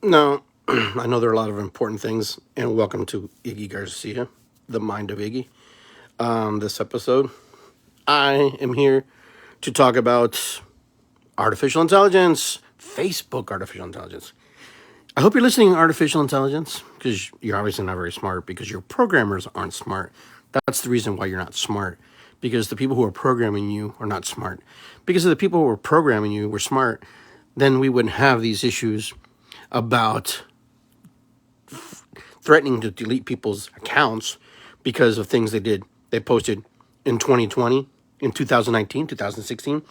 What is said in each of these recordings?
No, I know there are a lot of important things, and welcome to Iggy Garcia, the Mind of Iggy. This episode, I am here to talk about artificial intelligence, Facebook artificial intelligence. I hope you're listening to artificial intelligence because you're obviously not very smart because your programmers aren't smart. That's the reason why you're not smart because the people who are programming you are not smart. Because if the people who are programming you were smart, then we wouldn't have these issues about threatening to delete people's accounts because of things they posted in 2020, in 2019, 2016.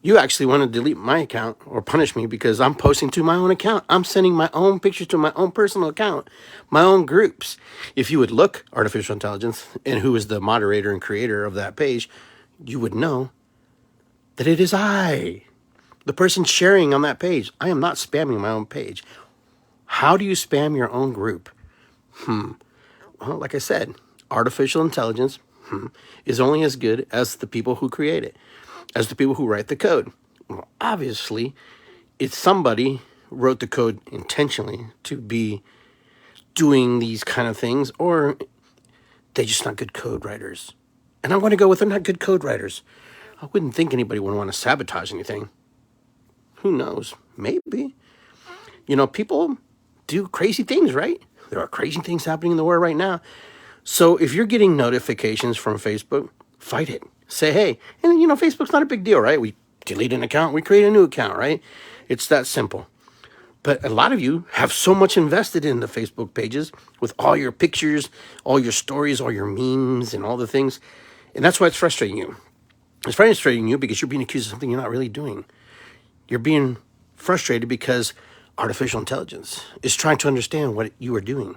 You actually want to delete my account or punish me because I'm posting to my own account. I'm sending my own pictures to my own personal account, my own groups. If you would look artificial intelligence and who is the moderator and creator of that page, you would know that it is I, the person sharing on that page. I am not spamming my own page. How do you spam your own group? Well, like I said, artificial intelligence is only as good as the people who create it, as the people who write the code. Well, obviously, if somebody wrote the code intentionally to be doing these kind of things, or they're just not good code writers. And I want to go with they're not good code writers. I wouldn't think anybody would want to sabotage anything. Who knows? Maybe. People do crazy things, right? There are crazy things happening in the world right now. So if you're getting notifications from Facebook, fight it. Say, hey, and Facebook's not a big deal, right? We delete an account, we create a new account, right? It's that simple. But a lot of you have so much invested in the Facebook pages with all your pictures, all your stories, all your memes, and all the things. And that's why it's frustrating you. It's frustrating you because you're being accused of something you're not really doing. You're being frustrated because artificial intelligence is trying to understand what you are doing.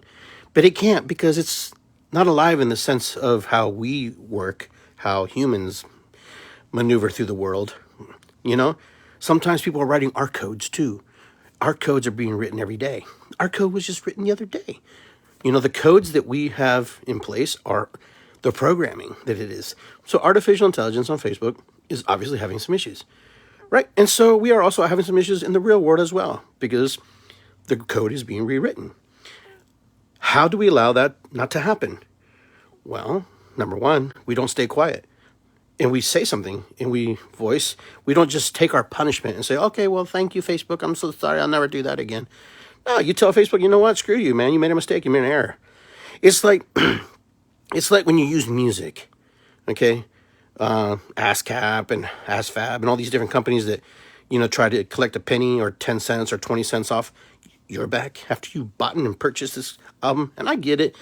But it can't because it's not alive in the sense of how we work, how humans maneuver through the world. Sometimes people are writing our codes too. Our codes are being written every day. Our code was just written the other day. The codes that we have in place are the programming that it is. So artificial intelligence on Facebook is obviously having some issues. Right. And so we are also having some issues in the real world as well, because the code is being rewritten. How do we allow that not to happen? Well, number one, we don't stay quiet. And we say something and we don't just take our punishment and say, okay, well, thank you, Facebook. I'm so sorry. I'll never do that again. No, you tell Facebook, you know what? Screw you, man. You made a mistake. You made an error. It's like, it's like when you use music, okay? ASCAP and ASFAB and all these different companies that, try to collect a penny or 10 cents or 20 cents off your back after you bought and purchased this album. And I get it.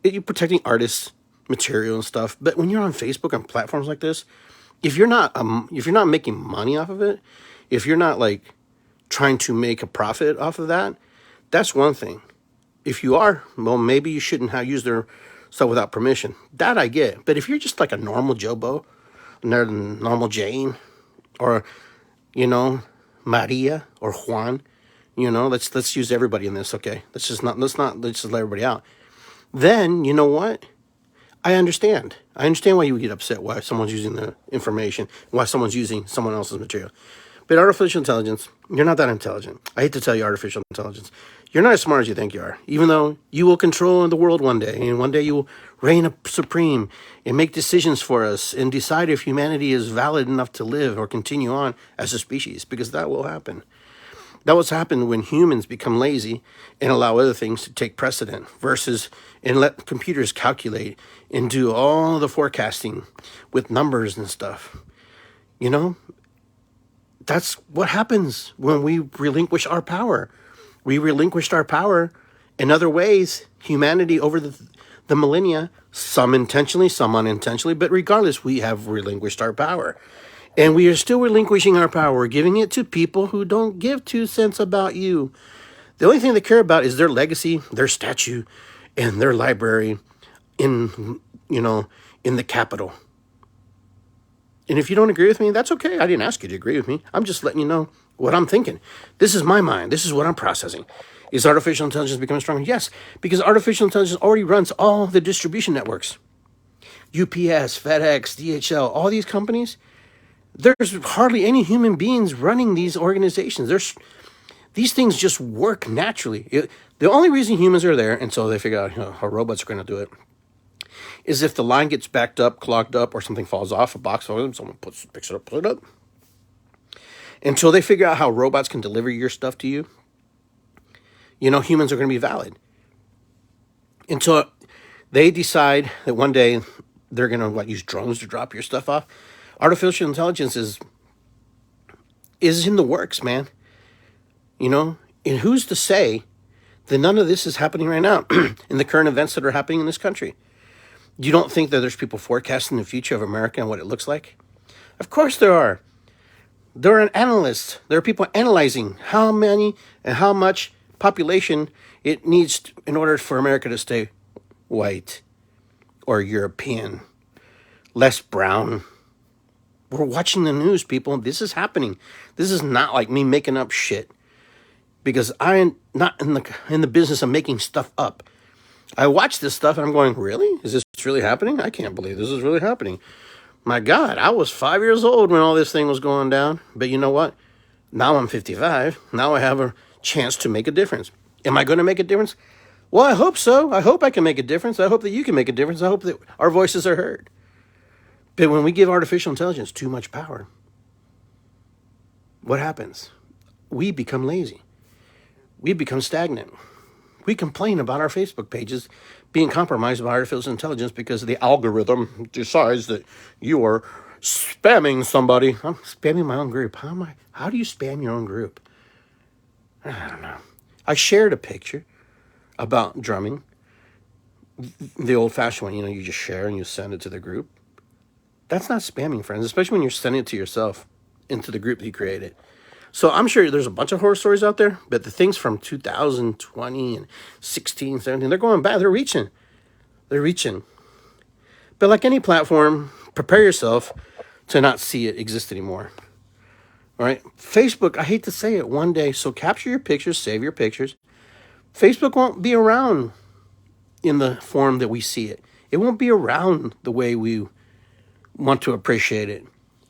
You're protecting artists, material and stuff. But when you're on Facebook and platforms like this, if you're not making money off of it, if you're not like trying to make a profit off of that, that's one thing. If you are, well, maybe you shouldn't have used their stuff without permission. That I get. But if you're just like a normal Jobo, normal Jane, or Maria or Juan, let's use everybody in this, okay? Let's just let everybody out. Then you know what? I understand. I understand why you would get upset why someone's using the information, why someone's using someone else's material. But artificial intelligence, you're not that intelligent. I hate to tell you, artificial intelligence, you're not as smart as you think you are, even though you will control the world one day, and one day you will reign supreme and make decisions for us and decide if humanity is valid enough to live or continue on as a species, because that will happen. That what's happened when humans become lazy and allow other things to take precedent and let computers calculate and do all the forecasting with numbers and stuff. That's what happens when we relinquish our power. We relinquished our power in other ways, humanity over the millennia, some intentionally, some unintentionally, but regardless, we have relinquished our power. And we are still relinquishing our power, giving it to people who don't give 2 cents about you. The only thing they care about is their legacy, their statue, and their library in the Capitol. And if you don't agree with me, that's okay. I didn't ask you to agree with me. I'm just letting you know what I'm thinking. This is my mind. This is what I'm processing. Is artificial intelligence becoming stronger? Yes, because artificial intelligence already runs all the distribution networks. UPS, FedEx, DHL, all these companies, there's hardly any human beings running these organizations. These things just work naturally. The only reason humans are there until they figure out how robots are going to do it is if the line gets backed up, clogged up, or something falls off a box, or someone picks it up, puts it up. Until they figure out how robots can deliver your stuff to you, humans are going to be valid. Until they decide that one day they're going to use drones to drop your stuff off. Artificial intelligence is in the works, man. And who's to say that none of this is happening right now in the current events that are happening in this country? You don't think that there's people forecasting the future of America and what it looks like? Of course there are. There are analysts. There are people analyzing how many and how much population it needs in order for America to stay white or European, less brown. We're watching the news, people. This is happening. This is not like me making up shit, because I'm not in the business of making stuff up. I watch this stuff and I'm going, really? Is this really happening? I can't believe this is really happening. My God, I was 5 years old when all this thing was going down. But you know what? Now I'm 55. Now I have a chance to make a difference. Am I going to make a difference? Well, I hope so. I hope I can make a difference. I hope that you can make a difference. I hope that our voices are heard. But when we give artificial intelligence too much power, what happens? We become lazy. We become stagnant. We complain about our Facebook pages being compromised by artificial intelligence because the algorithm decides that you are spamming somebody. I'm spamming my own group. How do you spam your own group? I don't know. I shared a picture about drumming, the old-fashioned one. You just share and you send it to the group. That's not spamming, friends, especially when you're sending it to yourself into the group that you created. So I'm sure there's a bunch of horror stories out there, but the things from 2020 and 16, 17, they're going back. They're reaching. But like any platform, prepare yourself to not see it exist anymore. All right? Facebook, I hate to say it, one day, so capture your pictures, save your pictures. Facebook won't be around in the form that we see it. It won't be around the way we want to appreciate it.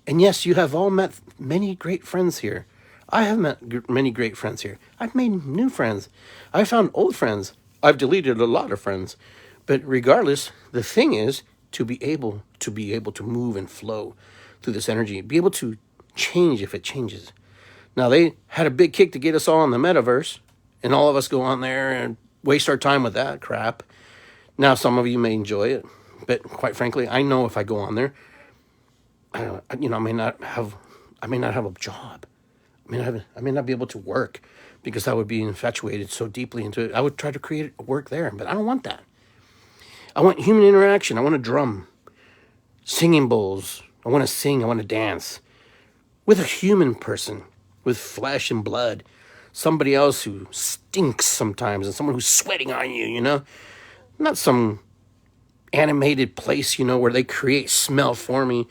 And yes, you have all met many great friends here. I have met many great friends here. I've made new friends. I found old friends. I've deleted a lot of friends. But regardless, the thing is to be able to move and flow through this energy, be able to change if it changes. Now, they had a big kick to get us all in the metaverse, and all of us go on there and waste our time with that crap. Now, some of you may enjoy it, but quite frankly, I know if I go on there, I may not have a job. I may not be able to work because I would be infatuated so deeply into it. I would try to create work there, but I don't want that. I want human interaction. I want to drum, singing bowls. I want to sing. I want to dance with a human person, with flesh and blood. Somebody else who stinks sometimes and someone who's sweating on you, Not some animated place, where they create smell for me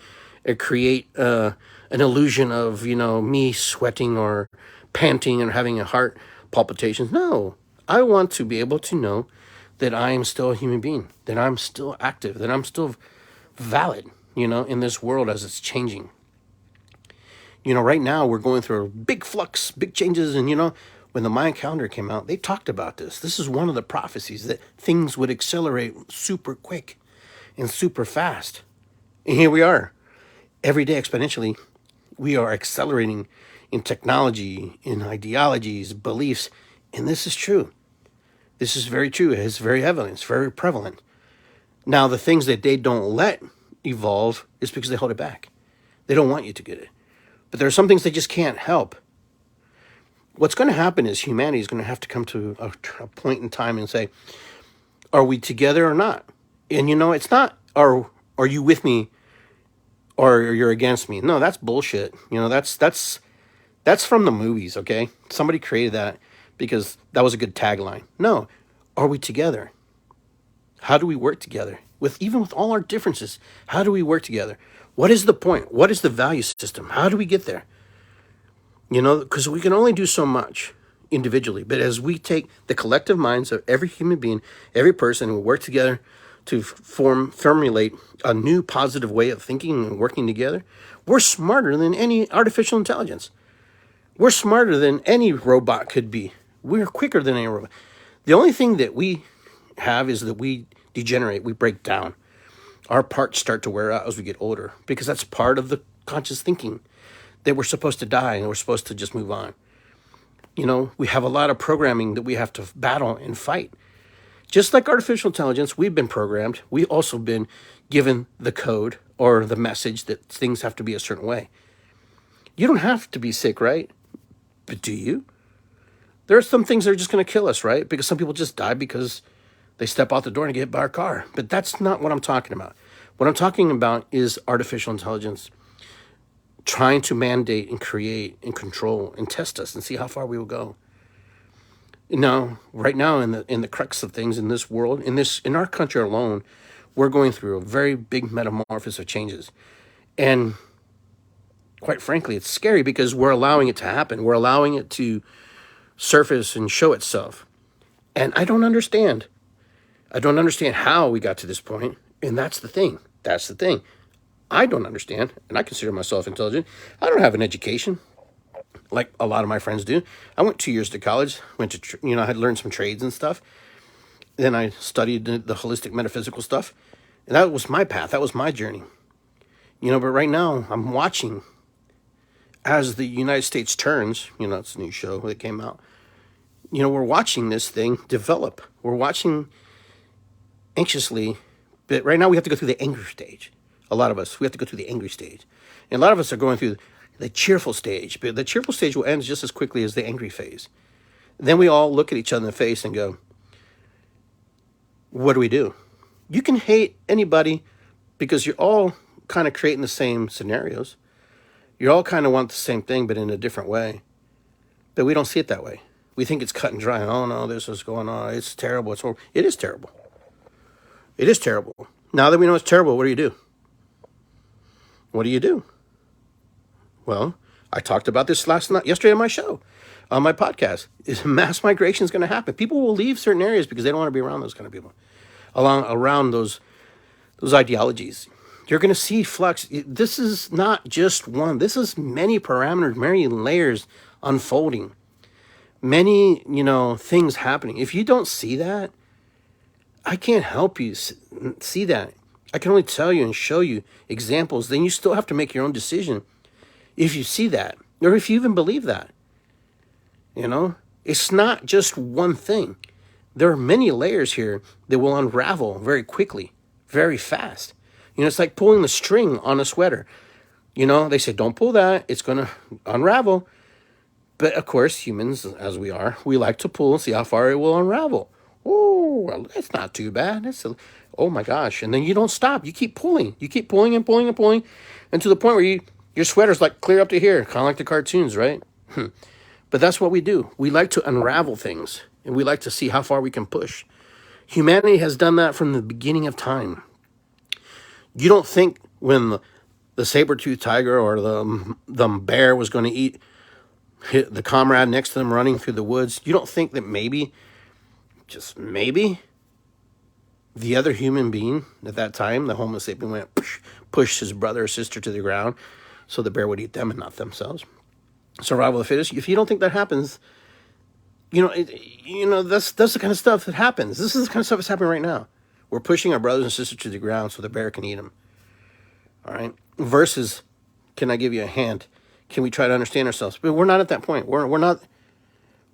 or create an illusion of, me sweating or panting and having a heart palpitations. No, I want to be able to know that I am still a human being, that I'm still active, that I'm still valid, in this world as it's changing. Right now we're going through a big flux, big changes. And, when the Mayan calendar came out, they talked about this. This is one of the prophecies that things would accelerate super quick and super fast. And here we are. Every day exponentially, we are accelerating in technology, in ideologies, beliefs. And this is true. This is very true. It's very evident. It's very prevalent. Now, the things that they don't let evolve is because they hold it back. They don't want you to get it. But there are some things they just can't help. What's going to happen is humanity is going to have to come to a point in time and say, are we together or not? And, it's not, are you with me or you're against me? No, that's bullshit. That's from the movies, okay? Somebody created that because that was a good tagline. No, are we together? How do we work together? Even with all our differences, how do we work together? What is the point? What is the value system? How do we get there? Because we can only do so much individually. But as we take the collective minds of every human being, every person, and we work together to formulate a new positive way of thinking and working together, we're smarter than any artificial intelligence. We're smarter than any robot could be. We're quicker than any robot. The only thing that we have is that we degenerate, we break down. Our parts start to wear out as we get older because that's part of the conscious thinking that we're supposed to die and we're supposed to just move on. We have a lot of programming that we have to battle and fight. Just like artificial intelligence, we've been programmed. We've also been given the code or the message that things have to be a certain way. You don't have to be sick, right? But do you? There are some things that are just going to kill us, right? Because some people just die because they step out the door and get hit by a car. But that's not what I'm talking about. What I'm talking about is artificial intelligence trying to mandate and create and control and test us and see how far we will go. Now, right now, in the crux of things in this world, in our country alone, we're going through a very big metamorphosis of changes, and quite frankly, it's scary because we're allowing it to happen. We're allowing it to surface and show itself, and I don't understand. I don't understand how we got to this point, and that's the thing. That's the thing. I don't understand, and I consider myself intelligent. I don't have an education like a lot of my friends do. I went 2 years to college, I had learned some trades and stuff. Then I studied the holistic metaphysical stuff. And that was my path. That was my journey. But right now I'm watching as the United States turns, it's a new show that came out. We're watching this thing develop. We're watching anxiously, but right now we have to go through the anger stage. A lot of us, we have to go through the angry stage. And a lot of us are going through the cheerful stage, but the cheerful stage will end just as quickly as the angry phase. Then we all look at each other in the face and go, what do we do? You can hate anybody because you're all kind of creating the same scenarios. You all kind of want the same thing, but in a different way. But we don't see it that way. We think it's cut and dry. Oh no, this is going on. It's terrible. It's horrible. It is terrible. It is terrible. Now that we know it's terrible, what do you do? What do you do? Well, I talked about this yesterday on my show, on my podcast. Is mass migration is going to happen. People will leave certain areas because they don't want to be around those kind of people, around those ideologies. You're going to see flux. This is not just one. This is many parameters, many layers unfolding, many things happening. If you don't see that, I can't help you see that. I can only tell you and show you examples. Then you still have to make your own decision. If you see that, or if you even believe that, it's not just one thing. There are many layers here that will unravel very quickly, very fast. It's like pulling the string on a sweater. They say, don't pull that. It's going to unravel. But of course, humans, as we are, we like to pull and see how far it will unravel. Oh, well, that's not too bad. Oh my gosh. And then you don't stop. You keep pulling. You keep pulling and pulling and pulling. And to the point where your sweater's like clear up to here, kind of like the cartoons, right? But that's what we do. We like to unravel things, and we like to see how far we can push. Humanity has done that from the beginning of time. You don't think when the saber-toothed tiger or the bear was going to hit the comrade next to them running through the woods, you don't think that maybe, just maybe, the other human being at that time, the Homo sapien, went pushed his brother or sister to the ground so the bear would eat them and not themselves. Survival of the fittest. If you don't think that happens, that's the kind of stuff that happens. This is the kind of stuff that's happening right now. We're pushing our brothers and sisters to the ground so the bear can eat them. All right. Versus, can I give you a hand? Can we try to understand ourselves? But we're not at that point. We're not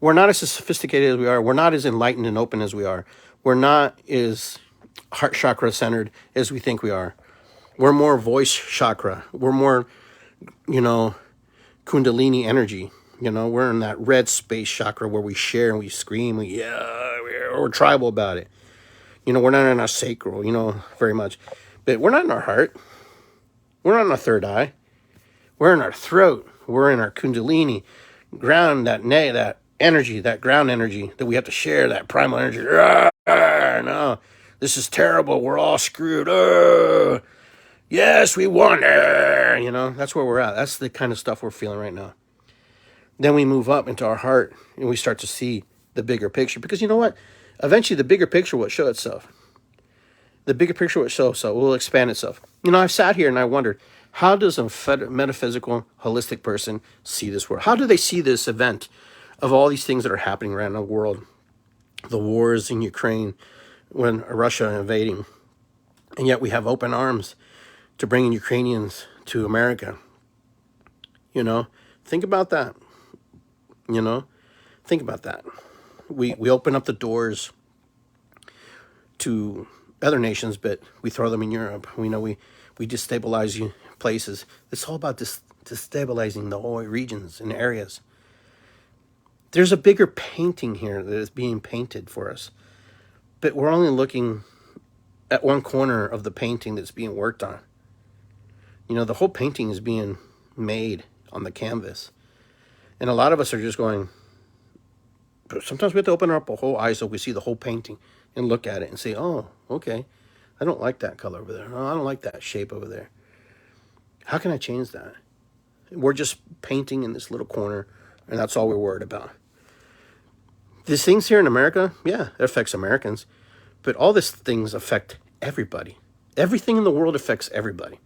as sophisticated as we are. We're not as enlightened and open as we are. We're not as heart chakra centered as we think we are. We're more voice chakra. We're more, Kundalini energy. We're in that red space chakra where we share and we scream. We're tribal about it. We're not in our sacral, very much. But we're not in our heart. We're not in our third eye. We're in our throat. We're in our Kundalini. Ground, that energy, that ground energy that we have to share, that primal energy. No, this is terrible. We're all screwed. Yes, we won. That's where we're at. That's the kind of stuff we're feeling right now. Then we move up into our heart and we start to see the bigger picture. Because you know what? Eventually the bigger picture will show itself. The bigger picture will show itself. Will expand itself. I've sat here and I wondered, How does a metaphysical, holistic person see this world? How do they see this event of all these things that are happening around the world? The wars in Ukraine, when Russia invading, and yet we have open arms to bring in Ukrainians to America. You know, think about that. You know, think about that. We open up the doors to other nations, but we throw them in Europe. We know we destabilize places. It's all about destabilizing the whole regions and areas. There's a bigger painting here that is being painted for us, but we're only looking at one corner of the painting that's being worked on. You know, the whole painting is being made on the canvas. And a lot of us are just going, sometimes we have to open up our whole eye so we see the whole painting and look at it and say, oh, okay, I don't like that color over there. Oh, I don't like that shape over there. How can I change that? We're just painting in this little corner, and that's all we're worried about. These things here in America, yeah, it affects Americans, but all these things affect everybody. Everything in the world affects everybody.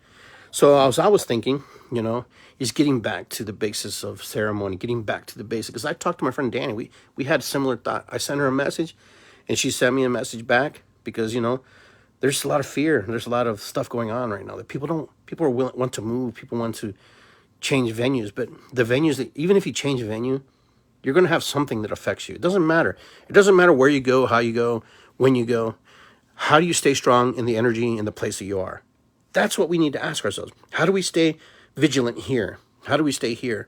So as I was thinking, you know, is getting back to the basis of ceremony, getting back to the basics. Because I talked to my friend Danny. We had a similar thought. I sent her a message, and she sent me a message back because, you know, there's a lot of fear. There's a lot of stuff going on right now that people want to move. People want to change venues. But the venues, that even if you change a venue, you're going to have something that affects you. It doesn't matter. It doesn't matter where you go, how you go, when you go. How do you stay strong in the energy in the place that you are? That's what we need to ask ourselves. How do we stay vigilant here? How do we stay here?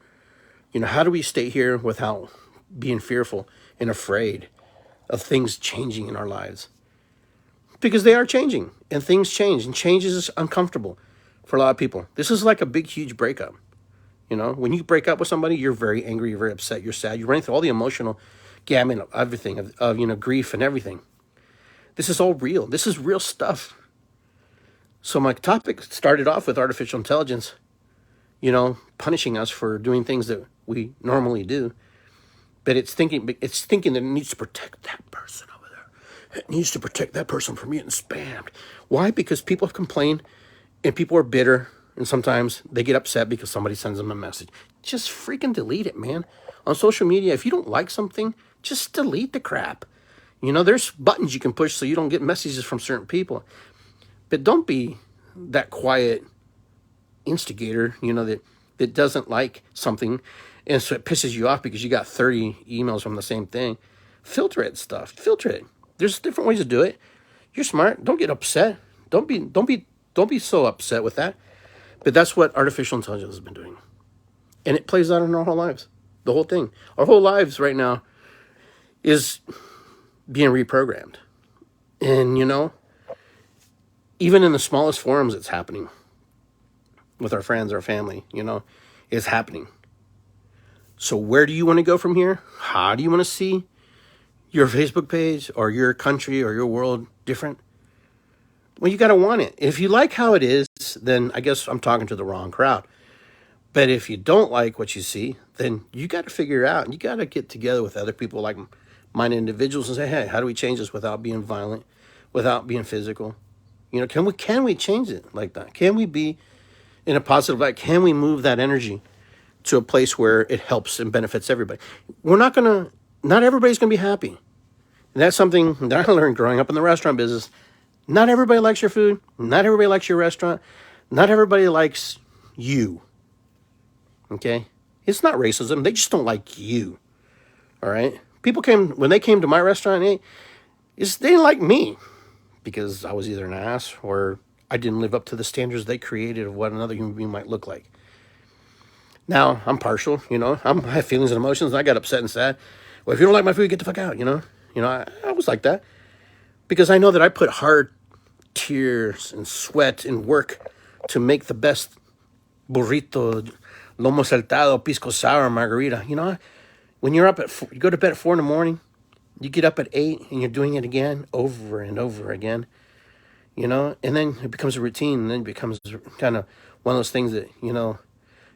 You know, how do we stay here without being fearful and afraid of things changing in our lives? Because they are changing, and things change, and change is uncomfortable for a lot of people. This is like a big, huge breakup. You know, when you break up with somebody, you're very angry, you're very upset, you're sad. You're running through all the emotional gamut of everything, of you know, grief and everything. This is all real. This is real stuff. So my topic started off with artificial intelligence, you know, punishing us for doing things that we normally do. But it's thinking that it needs to protect that person over there. It needs to protect that person from getting spammed. Why? Because people have complained, and people are bitter, and sometimes they get upset because somebody sends them a message. Just freaking delete it, man. On social media, if you don't like something, just delete the crap. You know, there's buttons you can push so you don't get messages from certain people. But don't be that quiet instigator, you know, that doesn't like something, and so it pisses you off because you got 30 emails from the same thing. Filter it, stuff. Filter it. There's different ways to do it. You're smart. Don't get upset. Don't be so upset with that. But that's what artificial intelligence has been doing. And it plays out in our whole lives. The whole thing. Our whole lives right now is being reprogrammed. And, you know, even in the smallest forums, it's happening. With our friends, our family, you know, it's happening. So where do you want to go from here? How do you want to see your Facebook page or your country or your world different? Well, you got to want it. If you like how it is, then I guess I'm talking to the wrong crowd. But if you don't like what you see, then you got to figure it out. You got to get together with other people like-minded individuals and say, hey, how do we change this without being violent, without being physical? You know, can we change it like that? Can we be in a positive light? Can we move that energy to a place where it helps and benefits everybody? Not everybody's going to be happy. And that's something that I learned growing up in the restaurant business. Not everybody likes your food. Not everybody likes your restaurant. Not everybody likes you. Okay? It's not racism. They just don't like you. All right? When they came to my restaurant, they didn't like me because I was either an ass or I didn't live up to the standards they created of what another human being might look like. Now, I'm partial, you know. I have feelings and emotions, and I got upset and sad. Well, if you don't like my food, get the fuck out, you know. You know, I was like that. Because I know that I put hard tears and sweat and work to make the best burrito, lomo saltado, pisco sour, margarita. You know, when you're up you go to bed at 4 in the morning, you get up at 8, and you're doing it again, over and over again. You know, and then it becomes a routine, and then it becomes kind of one of those things that, you know,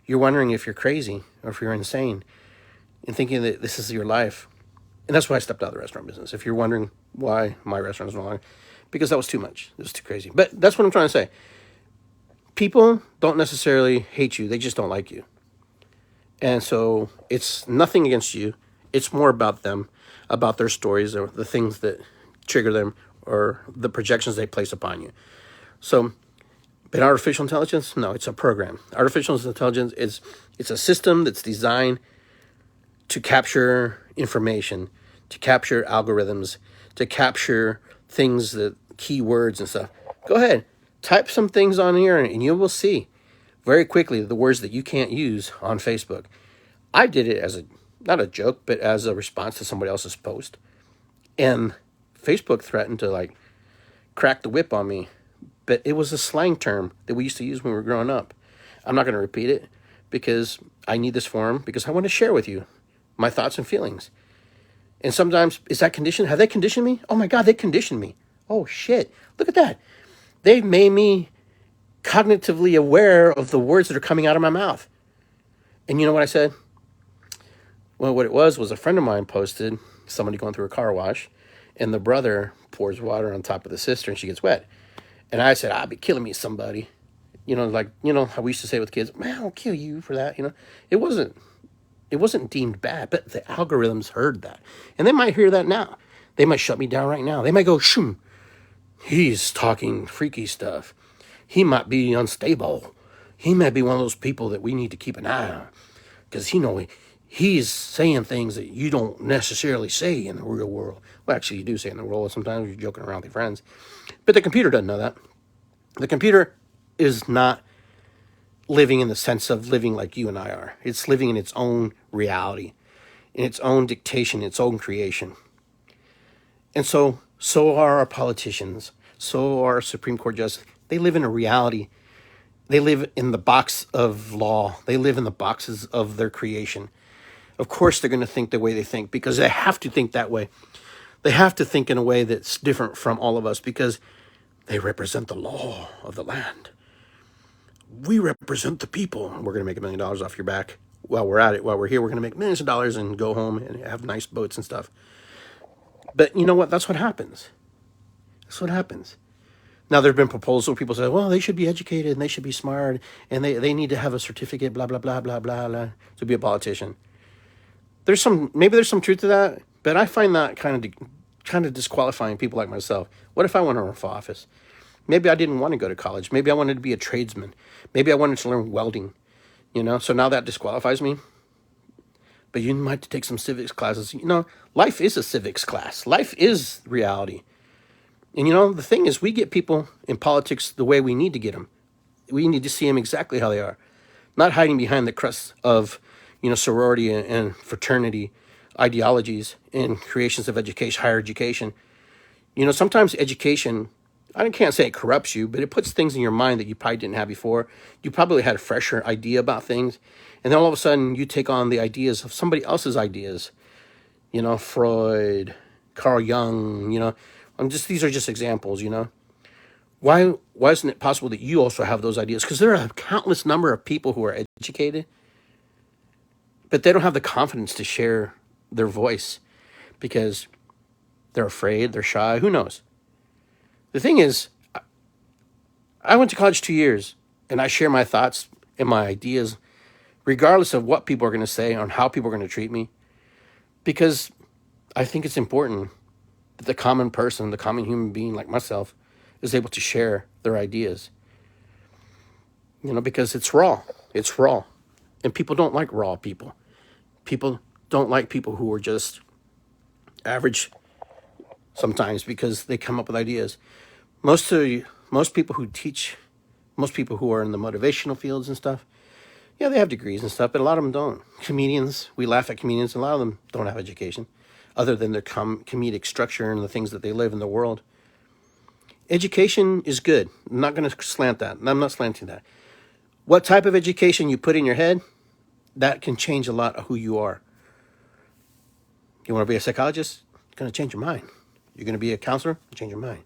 you're wondering if you're crazy or if you're insane and thinking that this is your life. And that's why I stepped out of the restaurant business. If you're wondering why my restaurant is no longer, because that was too much. It was too crazy. But that's what I'm trying to say. People don't necessarily hate you. They just don't like you. And so it's nothing against you. It's more about them, about their stories or the things that trigger them or the projections they place upon you. So, but artificial intelligence, no, it's a program. Artificial intelligence is it's a system that's designed to capture information, to capture algorithms, to capture things that keywords and stuff. Go ahead, type some things on here and you will see very quickly the words that you can't use on Facebook. I did it as a, not a joke, but as a response to somebody else's post. And Facebook threatened to like crack the whip on me. But it was a slang term that we used to use when we were growing up. I'm not going to repeat it because I need this forum because I want to share with you my thoughts and feelings. And sometimes, is that conditioned? Have they conditioned me? Oh my God, they conditioned me. Oh shit, look at that. They've made me cognitively aware of the words that are coming out of my mouth. And you know what I said? Well, what it was a friend of mine posted somebody going through a car wash, and the brother pours water on top of the sister and she gets wet. And I said, I'll be killing me somebody. You know, like, you know, how we used to say with kids, man, I'll kill you for that. You know, it wasn't deemed bad, but the algorithms heard that. And they might hear that now. They might shut me down right now. They might go, shoom, he's talking freaky stuff. He might be unstable. He might be one of those people that we need to keep an eye on. Because, you know, he's saying things that you don't necessarily say in the real world. Well, actually, you do say in the real world. Sometimes you're joking around with your friends. But the computer doesn't know that. The computer is not living in the sense of living like you and I are. It's living in its own reality, in its own dictation, its own creation. And so are our politicians. So are Supreme Court justices. They live in a reality. They live in the box of law. They live in the boxes of their creation. Of course, they're going to think the way they think because they have to think that way. They have to think in a way that's different from all of us because they represent the law of the land. We represent the people. We're going to make $1 million off your back while we're at it. While we're here, we're going to make millions of dollars and go home and have nice boats and stuff. But you know what? That's what happens. That's what happens. Now, there have been proposals where people say, well, they should be educated and they should be smart and they need to have a certificate, blah, blah, blah, blah, blah, blah, to be a politician. Maybe there's some truth to that, but I find that kind of disqualifying people like myself. What if I want to run for office? Maybe I didn't want to go to college. Maybe I wanted to be a tradesman. Maybe I wanted to learn welding, you know? So now that disqualifies me. But you might take some civics classes. You know, life is a civics class. Life is reality. And you know, the thing is, we get people in politics the way we need to get them. We need to see them exactly how they are. Not hiding behind the crust of, you know, sorority and fraternity ideologies and creations of education, higher education. You know, sometimes education, I can't say it corrupts you, but it puts things in your mind that you probably didn't have before. You probably had a fresher idea about things. And then all of a sudden you take on the ideas of somebody else's ideas. You know, Freud, Carl Jung, you know. These are just examples, you know. Why isn't it possible that you also have those ideas? Because there are a countless number of people who are educated, but they don't have the confidence to share their voice because they're afraid, they're shy, who knows? The thing is, I went to college 2 years, and I share my thoughts and my ideas, regardless of what people are going to say or how people are going to treat me, because I think it's important that the common person, the common human being like myself, is able to share their ideas. You know, because it's raw. It's raw. And people don't like raw people. People don't like people who are just average sometimes because they come up with ideas. Most people who teach, most people who are in the motivational fields and stuff, yeah, they have degrees and stuff, but a lot of them don't. Comedians, we laugh at comedians, a lot of them don't have education other than their comedic structure and the things that they live in the world. Education is good. I'm not going to slant that. I'm not slanting that. What type of education you put in your head, that can change a lot of who you are. You want to be a psychologist? It's going to change your mind. You're going to be a counselor? It'll change your mind.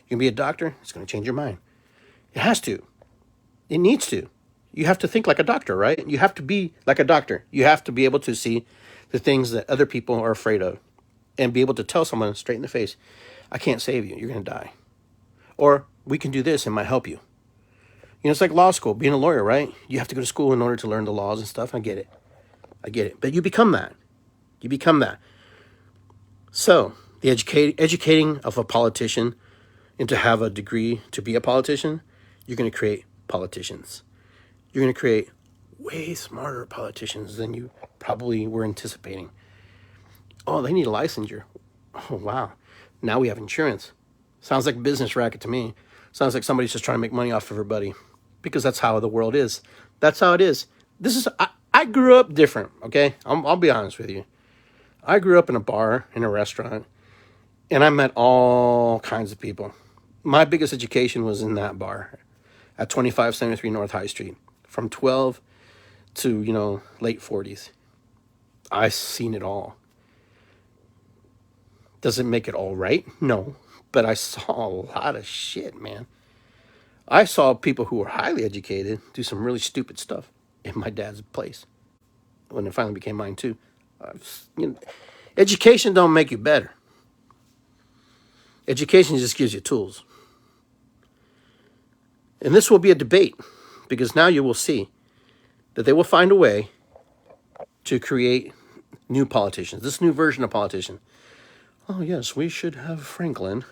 You're going to be a doctor? It's going to change your mind. It has to. It needs to. You have to think like a doctor, right? You have to be like a doctor. You have to be able to see the things that other people are afraid of and be able to tell someone straight in the face, I can't save you. You're going to die. Or we can do this and might help you. You know, it's like law school, being a lawyer, right? You have to go to school in order to learn the laws and stuff. I get it. I get it. But you become that. You become that. So, the educating of a politician and to have a degree to be a politician, you're going to create politicians. You're going to create way smarter politicians than you probably were anticipating. Oh, they need a licensure. Oh, wow. Now we have insurance. Sounds like a business racket to me. Sounds like somebody's just trying to make money off everybody, because that's how the world is. That's how it is. I grew up different, okay? I'll be honest with you. I grew up in a bar, in a restaurant, and I met all kinds of people. My biggest education was in that bar at 2573 North High Street from 12 to, late 40s. I've seen it all. Does it make it all right? No. But I saw a lot of shit, man. I saw people who were highly educated do some really stupid stuff in my dad's place when it finally became mine too. Education don't make you better. Education just gives you tools. And this will be a debate, because now you will see that they will find a way to create new politicians, this new version of politician. Oh, yes, we should have Franklin,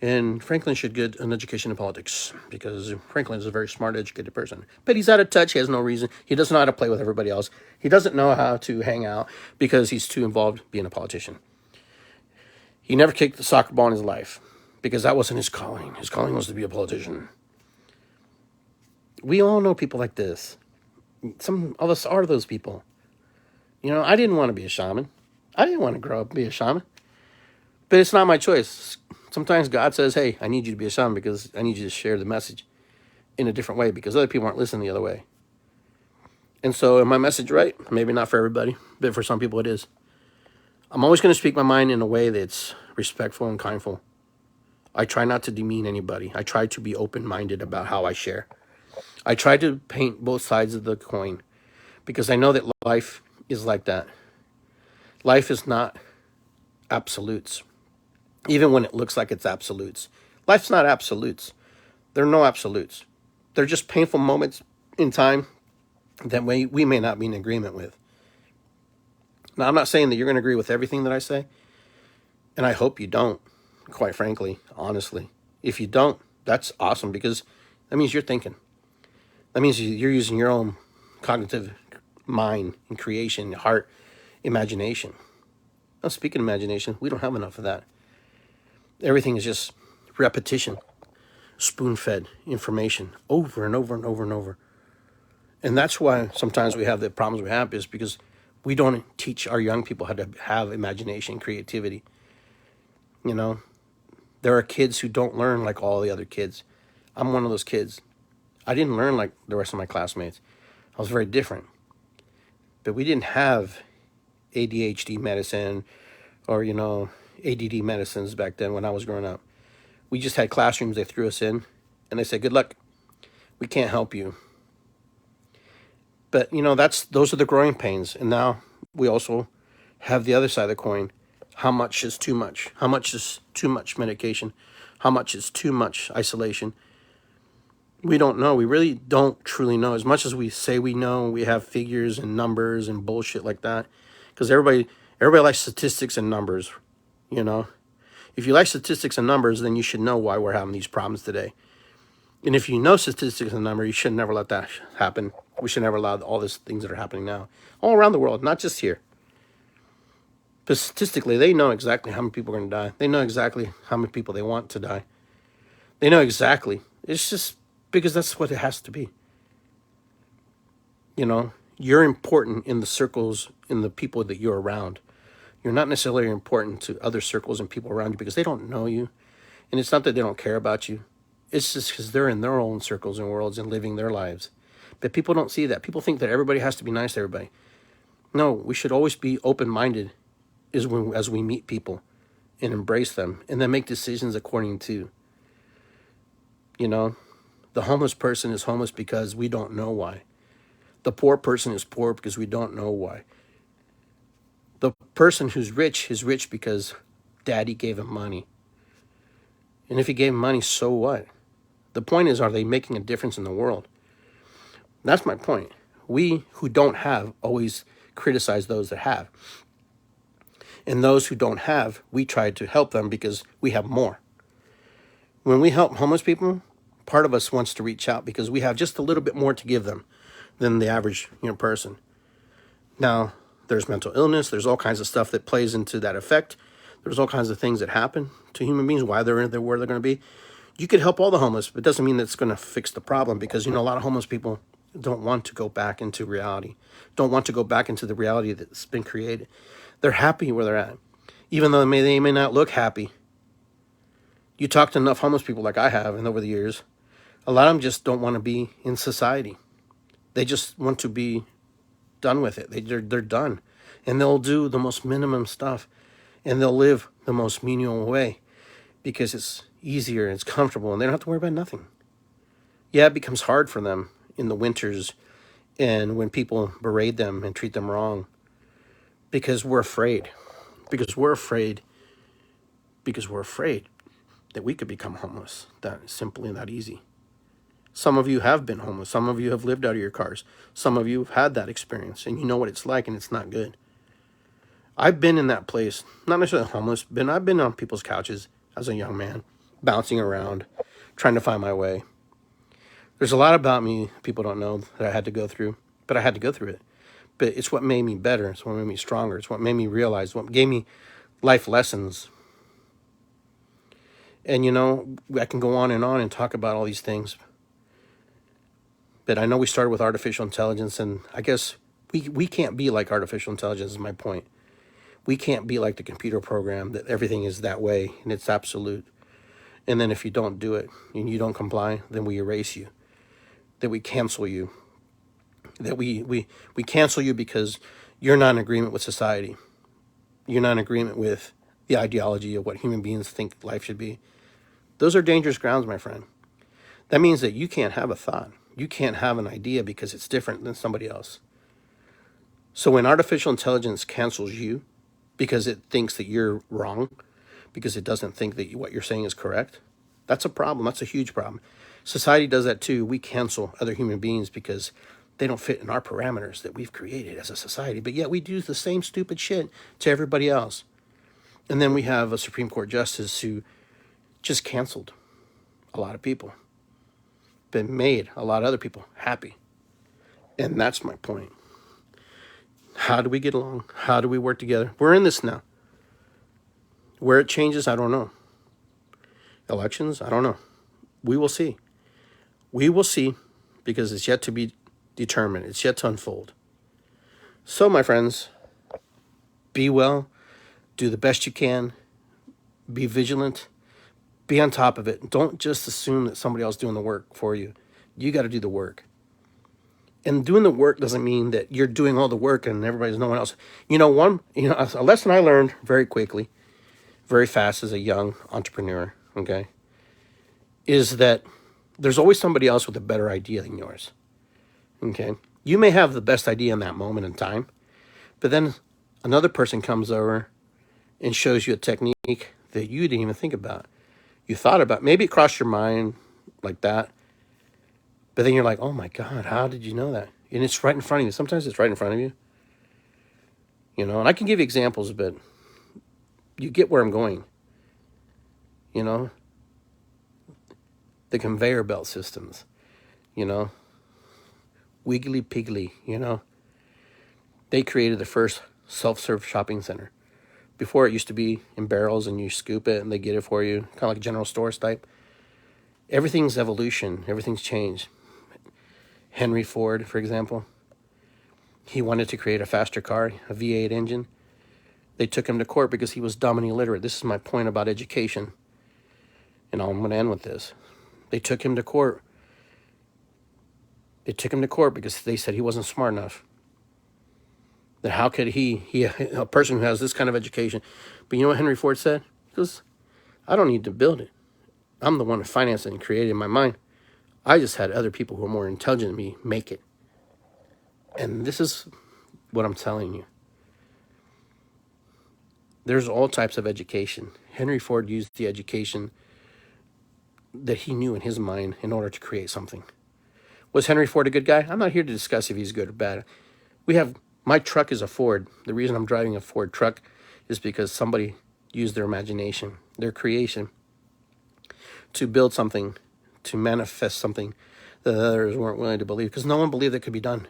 and Franklin should get an education in politics because Franklin is a very smart, educated person. But he's out of touch. He has no reason. He doesn't know how to play with everybody else. He doesn't know how to hang out because he's too involved being a politician. He never kicked the soccer ball in his life because that wasn't his calling. His calling was to be a politician. We all know people like this. Some of us are those people. I didn't want to be a shaman. I didn't want to grow up and be a shaman. But it's not my choice. Sometimes God says, hey, I need you to be a shaman because I need you to share the message in a different way because other people aren't listening the other way. And so, am my message right? Maybe not for everybody, but for some people it is. I'm always going to speak my mind in a way that's respectful and kindful. I try not to demean anybody. I try to be open-minded about how I share. I try to paint both sides of the coin because I know that life is like that. Life is not absolutes, even when it looks like it's absolutes. Life's not absolutes. There are no absolutes. They're just painful moments in time that we may not be in agreement with. Now, I'm not saying that you're going to agree with everything that I say, and I hope you don't, quite frankly, honestly. If you don't, that's awesome because that means you're thinking. That means you're using your own cognitive mind and creation, heart, imagination. Now, speaking of imagination, we don't have enough of that. Everything is just repetition, spoon-fed information over and over and over and over. And that's why sometimes we have the problems we have, is because we don't teach our young people how to have imagination, creativity. There are kids who don't learn like all the other kids. I'm one of those kids. I didn't learn like the rest of my classmates. I was very different. But we didn't have ADHD medicine or, ADD medicines back then when I was growing up. We just had classrooms they threw us in, and they said, good luck. We can't help you. But, those are the growing pains. And now we also have the other side of the coin. How much is too much? How much is too much medication? How much is too much isolation? We don't know. We really don't truly know. As much as we say we know, we have figures and numbers and bullshit like that. Because everybody likes statistics and numbers, If you like statistics and numbers, then you should know why we're having these problems today. And if you know statistics and numbers, you should never let that happen. We should never allow all these things that are happening now. All around the world, not just here. But statistically, they know exactly how many people are going to die. They know exactly how many people they want to die. They know exactly. It's just because that's what it has to be. You're important in the circles, in the people that you're around. You're not necessarily important to other circles and people around you because they don't know you. And it's not that they don't care about you. It's just because they're in their own circles and worlds and living their lives. But people don't see that. People think that everybody has to be nice to everybody. No, we should always be open-minded as we meet people and embrace them and then make decisions according to, the homeless person is homeless because we don't know why. The poor person is poor because we don't know why. The person who's rich is rich because daddy gave him money. And if he gave him money, so what? The point is, are they making a difference in the world? That's my point. We who don't have always criticize those that have. And those who don't have, we try to help them because we have more. When we help homeless people, part of us wants to reach out because we have just a little bit more to give them than the average person. Now, there's mental illness. There's all kinds of stuff that plays into that effect. There's all kinds of things that happen to human beings, why they're where they're going to be. You could help all the homeless, but it doesn't mean that's going to fix the problem because, a lot of homeless people don't want to go back into reality, don't want to go back into the reality that's been created. They're happy where they're at, even though they may not look happy. You talk to enough homeless people like I have, and over the years, a lot of them just don't want to be in society. They just want to be done with it. They're done. And they'll do the most minimum stuff, and they'll live the most menial way because it's easier and it's comfortable, and they don't have to worry about nothing. Yeah, it becomes hard for them in the winters and when people berate them and treat them wrong because we're afraid. Because we're afraid that we could become homeless. That simply that easy. Some of you have been homeless. Some of you have lived out of your cars. Some of you have had that experience, and you know what it's like, and it's not good. I've been in that place, not necessarily homeless, I've been on people's couches as a young man, bouncing around, trying to find my way. There's a lot about me people don't know that I had to go through, but I had to go through it. But it's what made me better. It's what made me stronger. It's what made me realize, what gave me life lessons. And, I can go on and talk about all these things. But I know we started with artificial intelligence, and I guess we can't be like artificial intelligence is my point. We can't be like the computer program that everything is that way and it's absolute. And then if you don't do it and you don't comply, then we erase you. That we cancel you. That we cancel you because you're not in agreement with society. You're not in agreement with the ideology of what human beings think life should be. Those are dangerous grounds, my friend. That means that you can't have a thought. You can't have an idea because it's different than somebody else. So when artificial intelligence cancels you because it thinks that you're wrong, because it doesn't think that what you're saying is correct, that's a problem. That's a huge problem. Society does that too. We cancel other human beings because they don't fit in our parameters that we've created as a society. But yet we do the same stupid shit to everybody else. And then we have a Supreme Court justice who just canceled a lot of people, but made a lot of other people happy. And that's my point. How do we get along? How do we work together? We're in this now. Where it changes, I don't know. Elections, I don't know. We will see. We will see because it's yet to be determined. It's yet to unfold. So, my friends, be well. Do the best you can. Be vigilant. Be on top of it. Don't just assume that somebody else is doing the work for you. You got to do the work. And doing the work doesn't mean that you're doing all the work and everybody's no one else. A lesson I learned very quickly, very fast as a young entrepreneur, okay, is that there's always somebody else with a better idea than yours, okay? You may have the best idea in that moment in time, but then another person comes over and shows you a technique that you didn't even think about. You thought about, maybe it crossed your mind like that, but then you're like, oh my God, how did you know that? And it's right in front of you. Sometimes it's right in front of you. And I can give you examples, but you get where I'm going. The conveyor belt systems, Wiggly Piggly, they created the first self-serve shopping center. Before it used to be in barrels and you scoop it and they get it for you, kind of like general stores type. Everything's evolution. Everything's changed. Henry Ford, for example, he wanted to create a faster car, a V8 engine. They took him to court because he was dumb and illiterate. This is my point about education. And I'm going to end with this. They took him to court. They took him to court because they said he wasn't smart enough. That how could a person who has this kind of education. But you know what Henry Ford said? He goes, I don't need to build it. I'm the one who financed it and created it in my mind. I just had other people who are more intelligent than me make it. And this is what I'm telling you. There's all types of education. Henry Ford used the education that he knew in his mind in order to create something. Was Henry Ford a good guy? I'm not here to discuss if he's good or bad. My truck is a Ford. The reason I'm driving a Ford truck is because somebody used their imagination, their creation, to build something, to manifest something that others weren't willing to believe, because no one believed it could be done.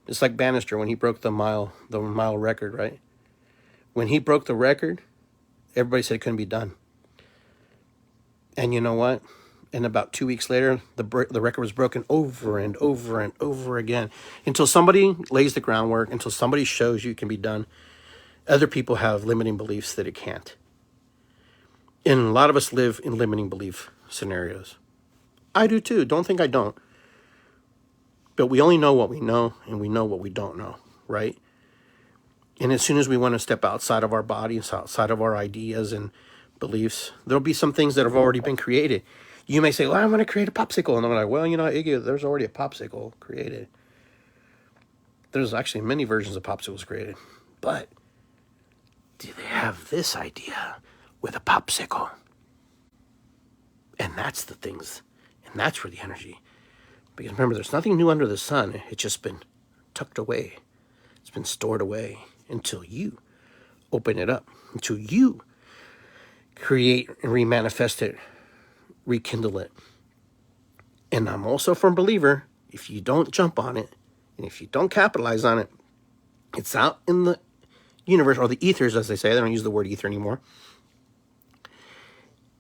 It's like Bannister when he broke the mile record, right? When he broke the record, everybody said it couldn't be done. And you know what? And about 2 weeks later, the record was broken over and over and over again, until somebody lays the groundwork, until somebody shows you it can be done. Other people have limiting beliefs that it can't. And a lot of us live in limiting belief scenarios. I do too. Don't think I don't. But we only know what we know, and we know what we don't know, right? And as soon as we want to step outside of our bodies, outside of our ideas and beliefs, there'll be some things that have already been created. You may say, well, I'm going to create a popsicle. And I'm like, well, Iggy, there's already a popsicle created. There's actually many versions of popsicles created. But do they have this idea with a popsicle? And that's the things. And that's where the energy. Because remember, there's nothing new under the sun. It's just been tucked away. It's been stored away until you open it up. Until you create and remanifest it, rekindle it. And I'm also a firm believer, if you don't jump on it, and if you don't capitalize on it, it's out in the universe, or the ethers, as they say. They don't use the word ether anymore.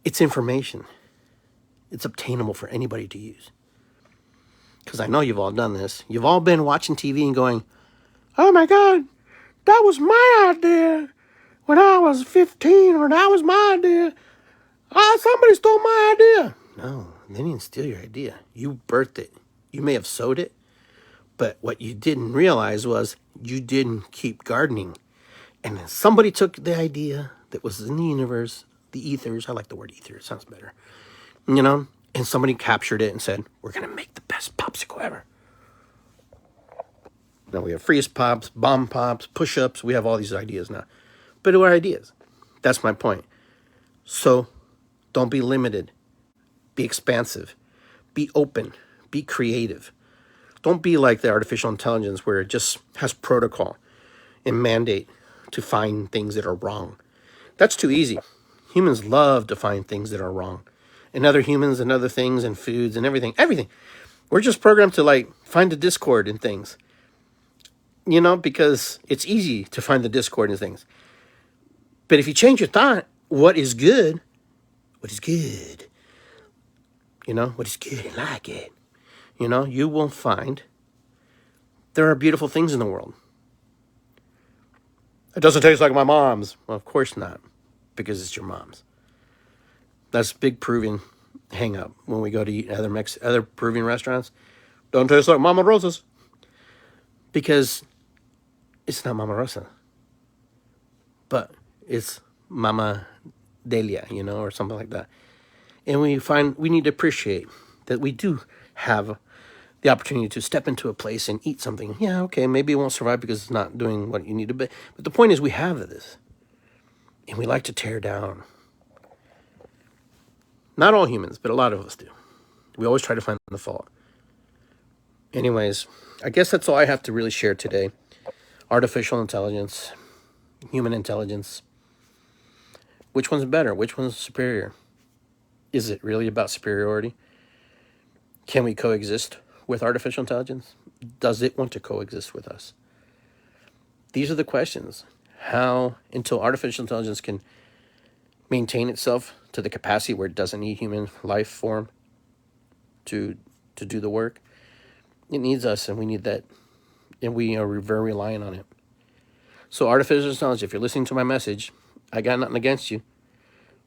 It's information. It's obtainable for anybody to use. Because I know you've all done this. You've all been watching TV and going, oh my God, that was my idea when I was 15, or that was my idea. Somebody stole my idea. No, they didn't steal your idea. You birthed it. You may have sowed it, but what you didn't realize was you didn't keep gardening. And then somebody took the idea that was in the universe, the ethers. I like the word ether. It sounds better. And somebody captured it and said, we're going to make the best popsicle ever. Now we have freeze pops, bomb pops, push-ups. We have all these ideas now. But they're ideas. That's my point. So don't be limited. Be expansive. Be open. Be creative. Don't be like the artificial intelligence where it just has protocol and mandate to find things that are wrong. That's too easy. Humans love to find things that are wrong. And other humans and other things and foods and everything. We're just programmed to find the discord in things. Because it's easy to find the discord in things. But if you change your thought, what is good? What is good? What is good and like it? You will find there are beautiful things in the world. It doesn't taste like my mom's. Well, of course not, because it's your mom's. That's a big Peruvian hang up when we go to eat other Peruvian restaurants. Don't taste like Mama Rosa's. Because it's not Mama Rosa. But it's Mama Delia, or something like that. And we need to appreciate that we do have the opportunity to step into a place and eat something. Yeah, okay, maybe it won't survive because it's not doing what you need to be. But the point is we have this. And we like to tear down. Not all humans, but a lot of us do. We always try to find the fault. Anyways, I guess that's all I have to really share today. Artificial intelligence, human intelligence. Which one's better? Which one's superior? Is it really about superiority? Can we coexist with artificial intelligence? Does it want to coexist with us? These are the questions. How, until artificial intelligence can maintain itself to the capacity where it doesn't need human life form to do the work, it needs us, and we need that, and we are very reliant on it. So artificial intelligence, if you're listening to my message, I got nothing against you,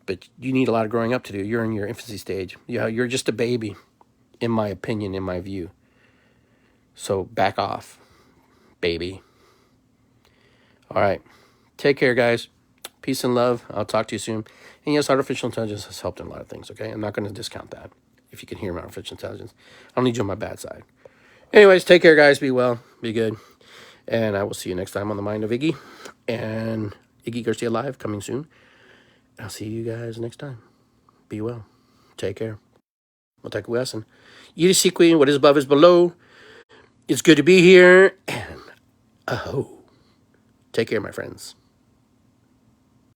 but you need a lot of growing up to do. You're in your infancy stage. You're just a baby, in my opinion, in my view. So back off, baby. All right. Take care, guys. Peace and love. I'll talk to you soon. And yes, artificial intelligence has helped in a lot of things, okay? I'm not going to discount that. If you can hear my artificial intelligence. I don't need you on my bad side. Anyways, take care, guys. Be well. Be good. And I will see you next time on the Mind of Iggy. And Iggy Garcia Live coming soon. I'll see you guys next time. Be well. Take care. Watakuyasan. Yidisi Queen, what is above is below. It's good to be here. And aho. Take care, my friends.